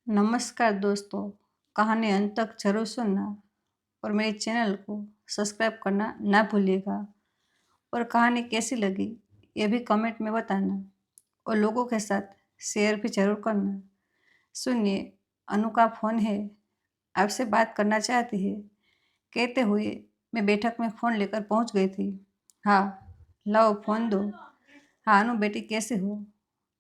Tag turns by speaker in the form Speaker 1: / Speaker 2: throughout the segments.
Speaker 1: नमस्कार दोस्तों, कहानी अंत तक जरूर सुनना और मेरे चैनल को सब्सक्राइब करना ना भूलिएगा। और कहानी कैसी लगी ये भी कमेंट में बताना और लोगों के साथ शेयर भी जरूर करना। सुनिए, अनु का फ़ोन है, आपसे बात करना चाहती है। कहते हुए मैं बैठक में फ़ोन लेकर पहुंच गई थी। हाँ, लाओ फ़ोन दो। हाँ अनु बेटी, कैसे हो?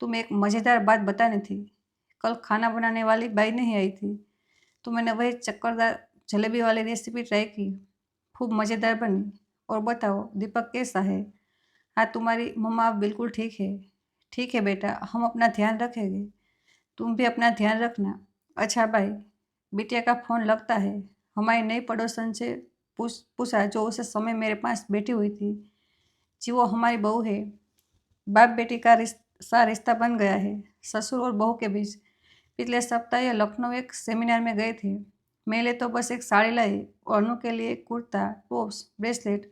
Speaker 1: तुम एक मज़ेदार बात बतानी थी। कल खाना बनाने वाली बाई नहीं आई थी तो मैंने वही चक्करदार जलेबी वाली रेसिपी ट्राई की। खूब मज़ेदार बनी। और बताओ दीपक कैसा है? हाँ, तुम्हारी मम्मा अब बिल्कुल ठीक है। ठीक है बेटा, हम अपना ध्यान रखेंगे। तुम भी अपना ध्यान रखना। अच्छा भाई, बिटिया का फ़ोन लगता है। हमारी नई पड़ोसन से पूछा जो उसे समय मेरे पास बैठी हुई थी। जी वो हमारी बहू है। बाप बेटी का रिश्ता बन गया है ससुर और बहू के बीच। पिछले सप्ताह ये लखनऊ एक सेमिनार में गए थे। मेरे लिए तो बस एक साड़ी लाई और अनु के लिए कुर्ता, टॉप्स, ब्रेसलेट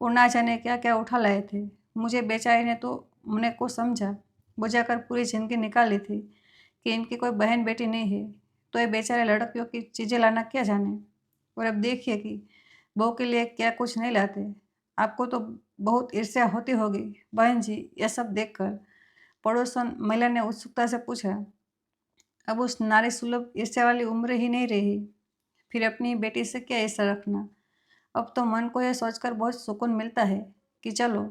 Speaker 1: और ना जाने क्या क्या उठा लाए थे। मुझे बेचारी ने तो मुझे को समझा बुझाकर पूरी जिंदगी निकाली थी कि इनकी कोई बहन बेटी नहीं है, तो ये बेचारे लड़कियों की चीज़ें लाना क्या जाने। और अब देखिए कि बहू के लिए क्या कुछ नहीं लाते। आपको तो बहुत ईर्ष्या होती होगी बहन जी यह सब देखकर। पड़ोसन महिला ने उत्सुकता से पूछा। अब उस नारी सुलभ ईर्ष्या वाली उम्र ही नहीं रही, फिर अपनी बेटी से क्या ईर्ष्या रखना। अब तो मन को यह सोचकर बहुत सुकून मिलता है कि चलो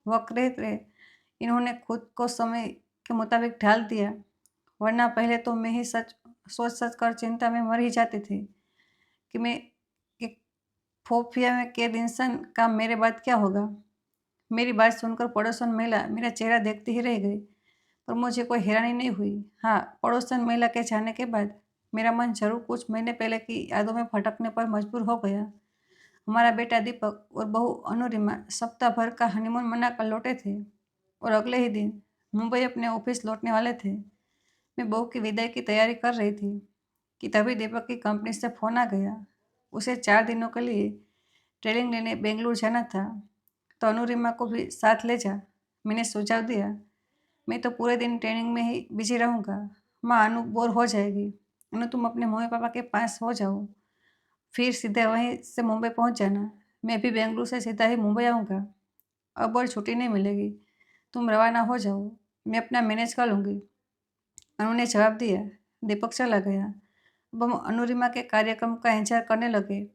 Speaker 1: वक्त रहते इन्होंने खुद को समय के मुताबिक ढाल दिया, वरना पहले तो मैं ही सोच कर चिंता में मर ही जाती थी कि मैं कि फोफिया में कैद इंसान का मेरे बाद क्या होगा। मेरी बात सुनकर पड़ोसन महिला मेरा चेहरा देखती ही रह गई, पर मुझे कोई हैरानी नहीं हुई। हाँ, पड़ोसन महिला के जाने के बाद मेरा मन जरूर कुछ महीने पहले की यादों में भटकने पर मजबूर हो गया। हमारा बेटा दीपक और बहू अनुरिमा सप्ताह भर का हनीमून मनाकर लौटे थे और अगले ही दिन मुंबई अपने ऑफिस लौटने वाले थे। मैं बहू की विदाई की तैयारी कर रही थी कि तभी दीपक की कंपनी से फ़ोन आ गया। उसे 4 दिनों के लिए ट्रेनिंग लेने बेंगलुरु जाना था, तो अनुरिमा को भी साथ ले जा। मैंने सुझाव दिया, मैं तो पूरे दिन ट्रेनिंग में ही बिजी रहूँगा। माँ अनु बोर हो जाएगी। अनु तुम अपने मम्मी पापा के पास हो जाओ, फिर सीधे वहीं से मुंबई पहुँच जाना। मैं भी बेंगलुरु से सीधा ही मुंबई आऊँगा। अब और छुट्टी नहीं मिलेगी। तुम रवाना हो जाओ, मैं अपना मैनेज कर लूँगी। अनु ने जवाब दिया। दीपक चला गया। अब हम अनुरिमा के कार्यक्रम का इंतजार करने लगे,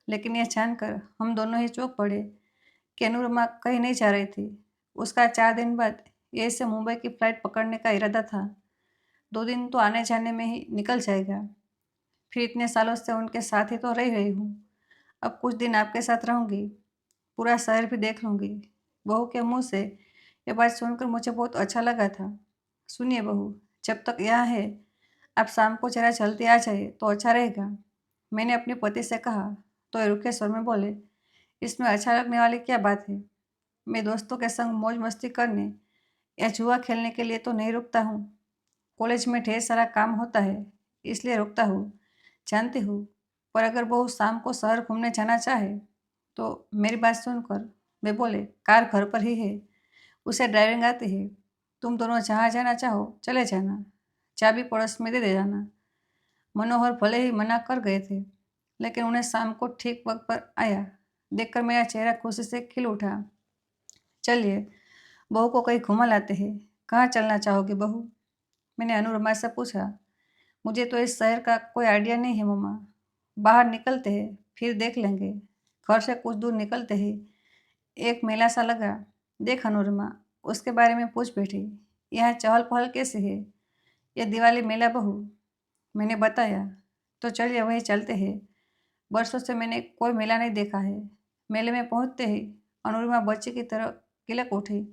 Speaker 1: लेकिन यह जानकर हम दोनों ही चौंक पड़े कि अनुरिमा कहीं नहीं जा रही थी। उसका 4 दिन बाद ये से मुंबई की फ्लाइट पकड़ने का इरादा था। 2 दिन तो आने जाने में ही निकल जाएगा। फिर इतने सालों से उनके साथ ही तो रह रही हूँ। अब कुछ दिन आपके साथ रहूँगी, पूरा शहर भी देख लूँगी। बहू के मुंह से ये बात सुनकर मुझे बहुत अच्छा लगा था। सुनिए बहू, जब तक यहाँ है आप शाम को जरा जल्दी आ जाइए तो अच्छा रहेगा। मैंने अपने पति से कहा तो ये रुखे स्वर में बोले, इसमें अच्छा लगने वाली क्या बात है? मैं दोस्तों के संग मौज मस्ती करने या जुआ खेलने के लिए तो नहीं रुकता हूँ। कॉलेज में ढेर सारा काम होता है, इसलिए रुकता हूँ, जानती हूँ। पर अगर बहू शाम को शहर घूमने जाना चाहे तो मेरी बात सुनकर वे बोले, कार घर पर ही है, उसे ड्राइविंग आती है। तुम दोनों जहाँ जाना चाहो चले जाना, चाबी पड़ोस में दे जाना। मनोहर भले ही मना कर गए थे, लेकिन उन्हें शाम को ठीक वक्त पर आया देखकर मेरा चेहरा खुशी से खिल उठा। चलिए बहू को कहीं घुमा लाते हैं। कहाँ चलना चाहोगे बहू? मैंने अनुरमा से पूछा। मुझे तो इस शहर का कोई आइडिया नहीं है मम्मा। बाहर निकलते हैं फिर देख लेंगे। घर से कुछ दूर निकलते ही एक मेला सा लगा। देख अनुरमा, उसके बारे में पूछ बैठी, यहाँ चहल पहल कैसे है? यह दिवाली मेला बहू। मैंने बताया। तो चलिए वहीं चलते हैं। बरसों से मैंने कोई मेला नहीं देखा है। मेले में पहुंचते ही अनुरिमा बच्ची की तरह किलक उठी।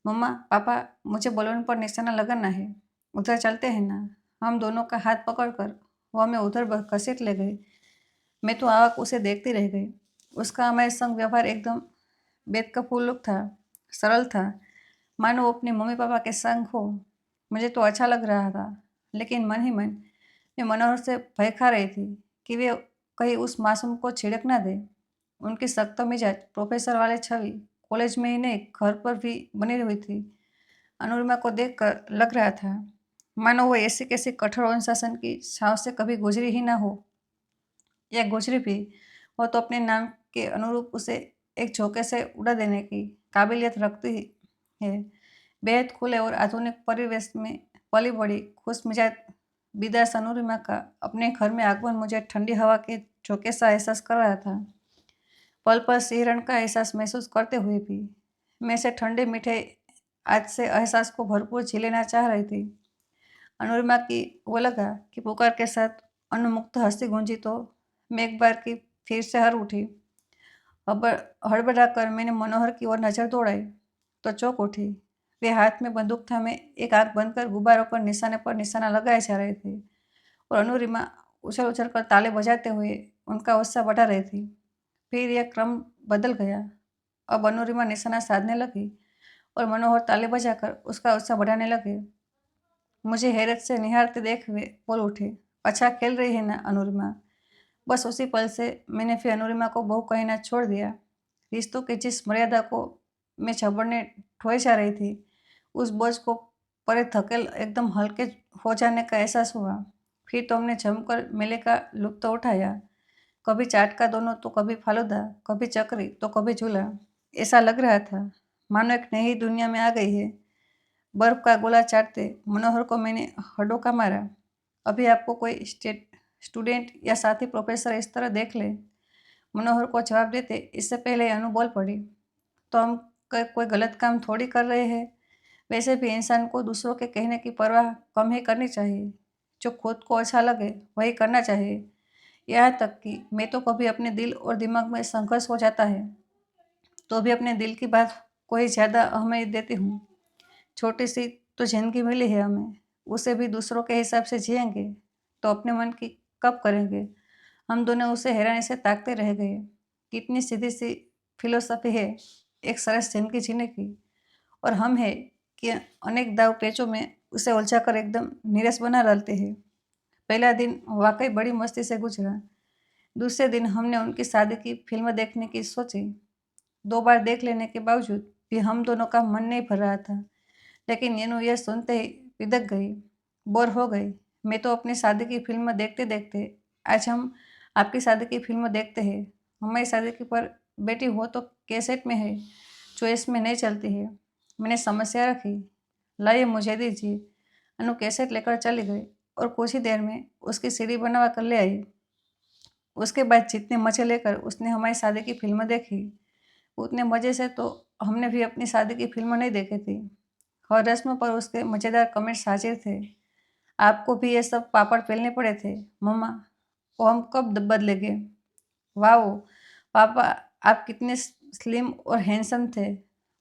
Speaker 1: मम्मा पापा, मुझे बलून पर निशाना लगाना है, उधर चलते हैं ना? हम दोनों का हाथ पकड़कर वो हमें उधर घसीट ले गए। मैं तो आवाक उसे देखती रह गई। उसका हमारे संग व्यवहार एकदम बेद का फूल था, सरल था, मानो वो अपने मम्मी पापा के संग हो। मुझे तो अच्छा लग रहा था, लेकिन मन ही मन मैं मनोहर से भय खा रही थी कि वे कहीं उस मासूम को छिड़क ना दे। उनकी सख्त मिजाज प्रोफेसर वाले छवि कॉलेज में ही नहीं घर पर भी बनी हुई थी। अनुरिमा को देखकर लग रहा था मानो वो ऐसी कैसी कठोर अनुशासन की छाँव से कभी गुजरी ही ना हो, या गुजरी भी हो तो अपने नाम के अनुरूप उसे एक झोंके से उड़ा देने की काबिलियत रखती है। बेहद खुले और आधुनिक परिवेश में पली बड़ी खुश मिजाज बिदास अनुरिमा का अपने घर में आगमन मुझे ठंडी हवा के झोंके सा एहसास कर रहा था। पल पल सिहरण का एहसास महसूस करते हुए भी मैं से ठंडे मीठे आज से एहसास को भरपूर झी लेना चाह रही थी। अनुरिमा की वो लगा कि पुकार के साथ उन्मुक्त हंसी गूंजी तो मैं एक बार की फिर से हर उठी। हड़बड़ा कर मैंने मनोहर की ओर नजर दौड़ाई तो चौंक उठी। वे हाथ में बंदूक थामे एक आंख बंद कर गुब्बारों पर निशाना लगाए जा रहे थे और अनुरिमा उछल उछल कर ताले बजाते हुए उनका उत्साह बढ़ा रही थी। फिर यह क्रम बदल गया। अब अनुरिमा निशाना साधने लगी और मनोहर ताले बजाकर उसका उत्साह बढ़ाने लगे। मुझे हैरत से निहारते देख वे बोल उठे, अच्छा खेल रही है ना अनुरिमा। बस उसी पल से मैंने फिर अनुरिमा को बहू कहना छोड़ दिया। रिश्तों की जिस मर्यादा को मैं छबड़ने ढोए जा रही थी, उस बोझ को परे धकेल एकदम हल्के हो जाने का एहसास हुआ। फिर तो हमने जमकर मेले का लुत्फ उठाया। कभी चाट का दोनों तो कभी फालूदा, कभी चक्री तो कभी झूला। ऐसा लग रहा था मानो एक नई दुनिया में आ गई है। बर्फ का गोला चाटते मनोहर को मैंने हड्डों का मारा, अभी आपको कोई स्टूडेंट या साथी प्रोफेसर इस तरह देख ले। मनोहर को जवाब देते इससे पहले अनु बोल पड़ी, तो हम कोई गलत काम थोड़ी कर रहे हैं। वैसे भी इंसान को दूसरों के कहने की परवाह कम ही करनी चाहिए। जो खुद को अच्छा लगे वही करना चाहिए। यहाँ तक कि मैं तो कभी अपने दिल और दिमाग में संघर्ष हो जाता है तो भी अपने दिल की बात को ही ज़्यादा अहमियत देती हूँ। छोटी सी तो जिंदगी मिली है हमें, उसे भी दूसरों के हिसाब से जिएंगे तो अपने मन की कब करेंगे। हम दोनों उसे हैरानी से ताकते रह गए। कितनी सीधी सी फिलोसफी है एक सरस जिंदगी जीने की, और हम है कि अनेक दाव पेचों में उसे उलझा कर एकदम नीरस बना डालते हैं। पहला दिन वाकई बड़ी मस्ती से गुजरा। दूसरे दिन हमने उनकी शादी की फिल्म देखने की सोची। 2 बार देख लेने के बावजूद भी हम दोनों का मन नहीं भर रहा था। लेकिन नीनू यह सुनते ही बिदक गई, बोर हो गई। मैं तो अपनी शादी की फिल्म देखते देखते आज हम आपकी शादी की फिल्म देखते हैं। हमारी शादी की पर बेटी हो तो कैसेट में है, चॉइस में नहीं चलती है। मैंने समस्या रखी, लाइए मुझे दीजिए। अनु कैसेट लेकर चली गई और कुछ ही देर में उसकी सीडी बनवा कर ले आई। उसके बाद जितने मजे लेकर उसने हमारी शादी की फिल्म देखी, उतने मज़े से तो हमने भी अपनी शादी की फिल्म नहीं देखी थी। हर रस्म पर उसके मज़ेदार कमेंट्स हाजिर थे। आपको भी ये सब पापड़ बेलने पड़े थे मम्मा, वो हम कब बदलेंगे। वाओ पापा, आप कितने स्लिम और हैंडसम थे।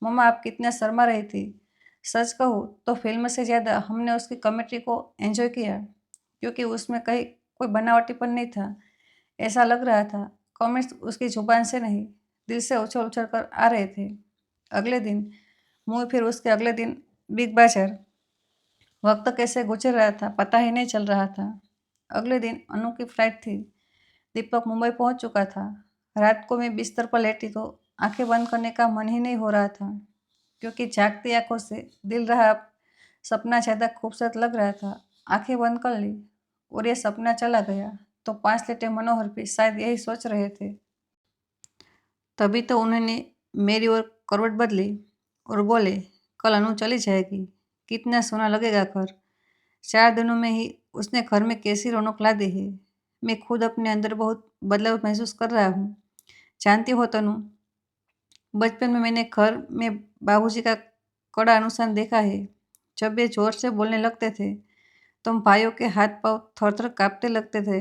Speaker 1: मम्मा आप कितना शर्मा रही थी। सच कहूँ तो फिल्म से ज़्यादा हमने उसकी कमेंट्री को एंजॉय किया, क्योंकि उसमें कहीं कोई बनावटीपन नहीं था। ऐसा लग रहा था कमेंट्स उसकी जुबान से नहीं, दिल से उछल उछल कर आ रहे थे। अगले दिन फिर उसके अगले दिन बिग बाजार। वक्त कैसे गुजर रहा था पता ही नहीं चल रहा था। अगले दिन अनु की फ्लाइट थी। दीपक मुंबई पहुंच चुका था। रात को मैं बिस्तर पर लेटी तो आंखें बंद करने का मन ही नहीं हो रहा था, क्योंकि जागती आंखों से दिल रहा सपना ज़्यादा खूबसूरत लग रहा था। आंखें बंद कर ली और ये सपना चला गया तो 5 लेटे मनोहर भी शायद यही सोच रहे थे। तभी तो उन्होंने मेरी ओर करवट बदली और बोले, कल अनु चली जाएगी, कितना सोना लगेगा घर। 4 दिनों में ही उसने घर में कैसी रौनक ला दी है। मैं खुद अपने अंदर बहुत बदलाव महसूस कर रहा हूँ। जानती हो तनु, बचपन में मैंने घर में बाबूजी का कड़ा अनुशासन देखा है। जब वे जोर से बोलने लगते थे तो हम भाइयों के हाथ पांव थर थर काँपते लगते थे।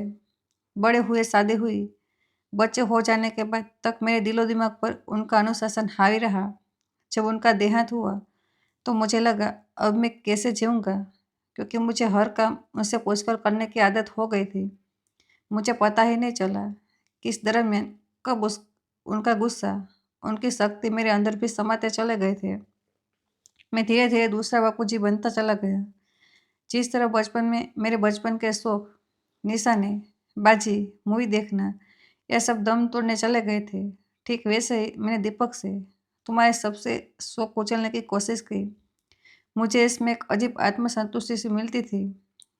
Speaker 1: बड़े हुए शादी हुई, बच्चे हो जाने के बाद तक मेरे दिलो दिमाग पर उनका अनुशासन हावी रहा। जब उनका देहांत हुआ तो मुझे लगा अब मैं कैसे जीऊँगा, क्योंकि मुझे हर काम उनसे पूछकर करने की आदत हो गई थी। मुझे पता ही नहीं चला कि इस दरमियान कब उनका गुस्सा, उनकी शक्ति मेरे अंदर भी समाते चले गए थे। मैं धीरे धीरे दूसरा बापूजी बनता चला गया। जिस तरह बचपन में मेरे बचपन के शौक, निशाने, बाजी, मूवी देखना, यह सब दम तोड़ने चले गए थे, ठीक वैसे ही मैंने दीपक से तुम्हारे सबसे शौक कुचलने की कोशिश की। मुझे इसमें एक अजीब आत्मसंतुष्टि सी मिलती थी।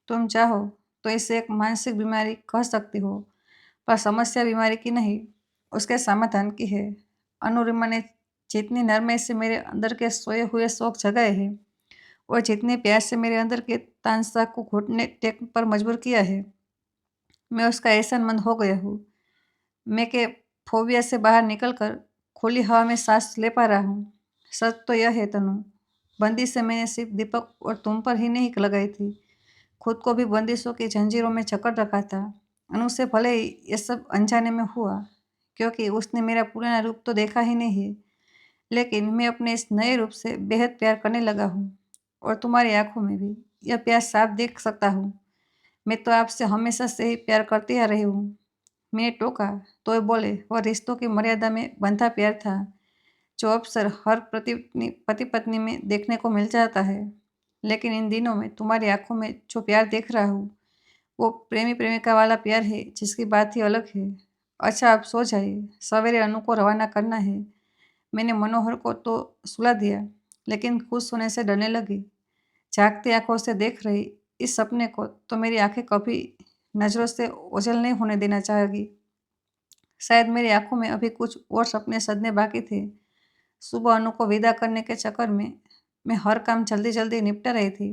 Speaker 1: तुम चाहो तो इसे एक मानसिक बीमारी कह सकती हो, पर समस्या बीमारी की नहीं, उसके समाधान की है। अनुरिमा ने जितनी नरमी से मेरे अंदर के सोए हुए शौक जगाए हैं और जितने प्यार से मेरे अंदर के तानसा को घुटने टेक पर मजबूर किया है, मैं उसका एहसानमंद हो गया हूँ। मैं के फोबिया से बाहर निकलकर खुली हवा में सांस ले पा रहा हूँ। सच तो यह है तनु, बंदी से मैंने सिर्फ दीपक और तुम पर ही नहीं लगाई थी, खुद को भी बंदिशों की जंजीरों में जकड़ रखा था। अनु से भले ही ये सब अनजाने में हुआ, क्योंकि उसने मेरा पुराना रूप तो देखा ही नहीं है, लेकिन मैं अपने इस नए रूप से बेहद प्यार करने लगा हूँ। और तुम्हारी आंखों में भी यह प्यार साफ देख सकता हूँ। मैं तो आपसे हमेशा से ही प्यार करती आ रही हूँ। मैंने टोका तो ये बोले, वह रिश्तों की मर्यादा में बंधा प्यार था, जो अक्सर हर पति पत्नी में देखने को मिल जाता है। लेकिन इन दिनों में तुम्हारी आंखों में जो प्यार देख रहा हूँ, वो प्रेमी प्रेमिका वाला प्यार है, जिसकी बात ही अलग है। अच्छा, आप सो जाइए, सवेरे अनु को रवाना करना है। मैंने मनोहर को तो सुला दिया, लेकिन खुश होने से डरने लगी। जागती आंखों से देख रही इस सपने को तो मेरी आंखें कभी नजरों से ओझल नहीं होने देना चाहेगी। शायद मेरी आंखों में अभी कुछ और सपने सजने बाकी थे। सुबह अनु को विदा करने के चक्कर में मैं हर काम जल्दी जल्दी निपटा रही थी।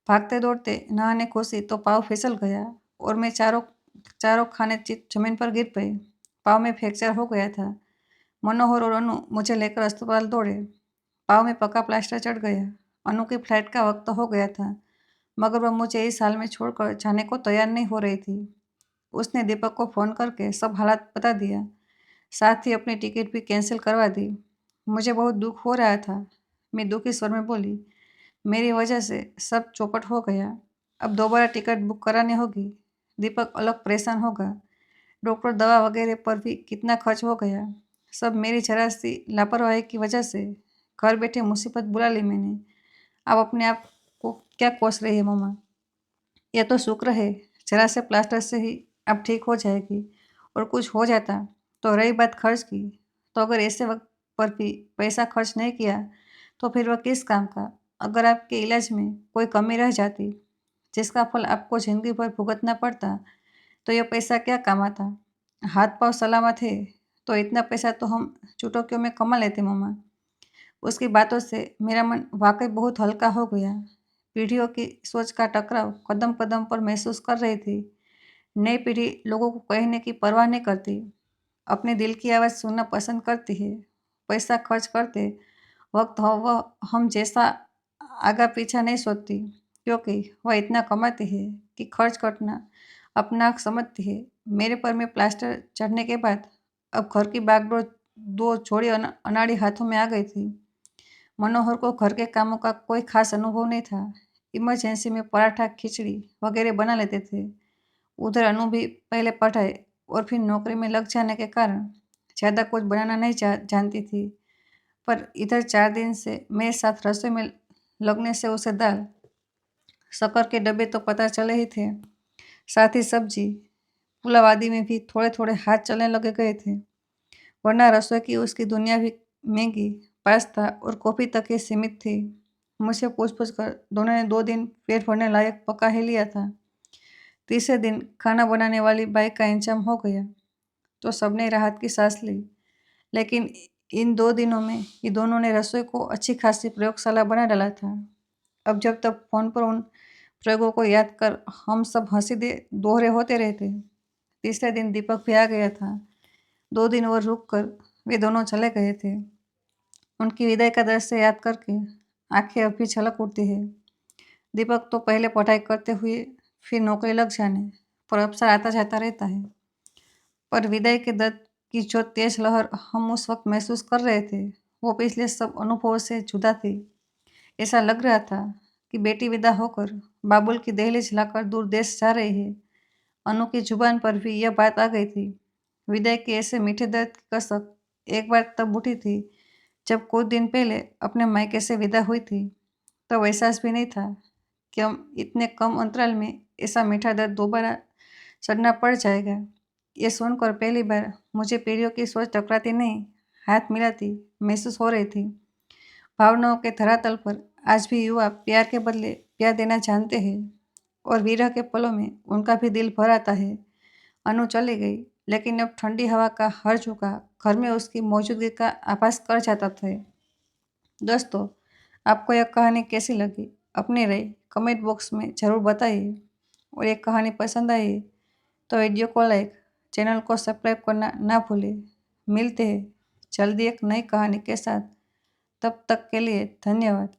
Speaker 1: भागते दौड़ते नहाने घुसी तो पाँव फिसल गया और मैं चारों चारों खाने चित जमीन पर गिर पड़ी। पाँव में फ्रैक्चर हो गया था। मनोहर और अनु मुझे लेकर अस्पताल दौड़े। पाँव में पक्का प्लास्टर चढ़ गया। अनु की फ्लाइट का वक्त हो गया था, मगर वह मुझे इस हाल में छोड़कर जाने को तैयार नहीं हो रही थी। उसने दीपक को फ़ोन करके सब हालात बता दिया, साथ ही अपनी टिकट भी कैंसिल करवा दी। मुझे बहुत दुख हो रहा था। मैं दुखी स्वर में बोली, मेरी वजह से सब चौपट हो गया। अब दोबारा टिकट बुक करानी होगी। दीपक अलग परेशान होगा। डॉक्टर दवा वगैरह पर भी कितना खर्च हो गया। सब मेरी जरा सी लापरवाही की वजह से। घर बैठे मुसीबत बुला ली मैंने। अब अपने आप को क्या कोस रही है मम्मा? यह तो शुक्र है, जरा से प्लास्टर से ही अब ठीक हो जाएगी। और कुछ हो जाता तो रही बात खर्च की, तो अगर ऐसे वक्त पर भी पैसा खर्च नहीं किया तो फिर वह किस काम का? अगर आपके इलाज में कोई कमी रह जाती, जिसका फल आपको जिंदगी भर भुगतना पड़ता, तो यह पैसा क्या काम आता? हाथ पाँव सलामत है तो इतना पैसा तो हम चुटकियों में कमा लेते मम्मा। उसकी बातों से मेरा मन वाकई बहुत हल्का हो गया। पीढ़ियों की सोच का टकराव कदम कदम पर महसूस कर रही थी। नई पीढ़ी लोगों को कहने की परवाह नहीं करती, अपने दिल की आवाज़ सुनना पसंद करती है। पैसा खर्च करते वक्त वह हम जैसा आगा पीछा नहीं सोचती, क्योंकि वह इतना कमाती है कि खर्च करना अपना हक समझती है। मेरे पर में प्लास्टर चढ़ने के बाद अब घर की बागडोर दो छोड़ी अनाड़ी हाथों में आ गई थी। मनोहर को घर के कामों का कोई खास अनुभव नहीं था। इमरजेंसी में पराठा खिचड़ी वगैरह बना लेते थे। उधर अनु भी पहले पढ़ाई और फिर नौकरी में लग जाने के कारण ज़्यादा कुछ बनाना नहीं जानती थी। पर इधर 4 दिन से मेरे साथ रसोई में लगने से उसे दाल शक्कर के डब्बे तो पता चले ही थे, साथ ही सब्जी पुलाव आदि में भी थोड़े थोड़े हाथ चलने लगे गए थे। वरना रसोई की उसकी दुनिया भी मैगी, पास्ता और कॉफ़ी तक ही सीमित थी। मुझसे पूछ कर दोनों ने 2 दिन पेट भरने लायक पका ही लिया था। तीसरे दिन खाना बनाने वाली बाई का इंतजाम हो गया तो सबने राहत की सांस ली। लेकिन इन 2 दिनों में ये दोनों ने रसोई को अच्छी खासी प्रयोगशाला बना डाला था। अब जब तक फ़ोन पर उन प्रयोगों को याद कर हम सब हंसी दे दोहरे होते रहते। तीसरे दिन दीपक भी आ गया था। 2 दिन और रुक कर वे दोनों चले गए थे। उनकी विदाई का दृश्य याद करके आंखें अभी छलक उठती है। दीपक तो पहले पढ़ाई करते हुए फिर नौकरी लग जाने पर अवसर आता जाता रहता है, पर विदाई के दर्द की जो तेज लहर हम उस वक्त महसूस कर रहे थे, वो पिछले सब अनुभवों से जुदा थी। ऐसा लग रहा था कि बेटी विदा होकर बाबुल की दहलीज लाकर दूर देश जा रही है। अनु की जुबान पर भी यह बात आ गई थी। विदाई के ऐसे मीठे दर्द की कसक एक बार तब उठी थी जब कुछ दिन पहले अपने मायके से विदा हुई थी। तब एहसास भी नहीं था कि हम इतने कम अंतराल में ऐसा मीठा दर्द दोबारा चढ़ना पड़ जाएगा। ये सुनकर पहली बार मुझे पीढ़ियों की सोच टकराती नहीं, हाथ मिलाती महसूस हो रही थी। भावनाओं के धरातल पर आज भी युवा प्यार के बदले प्यार देना जानते हैं और विरह के पलों में उनका भी दिल भर आता है। अनु चली गई, लेकिन अब ठंडी हवा का हर झोंका घर में उसकी मौजूदगी का आभास कर जाता था। दोस्तों, आपको यह कहानी कैसी लगी? अपनी राय कमेंट बॉक्स में ज़रूर बताइए और ये कहानी पसंद आई तो वीडियो को लाइक, चैनल को सब्सक्राइब करना ना भूलें। मिलते हैं जल्दी एक नई कहानी के साथ। तब तक के लिए धन्यवाद।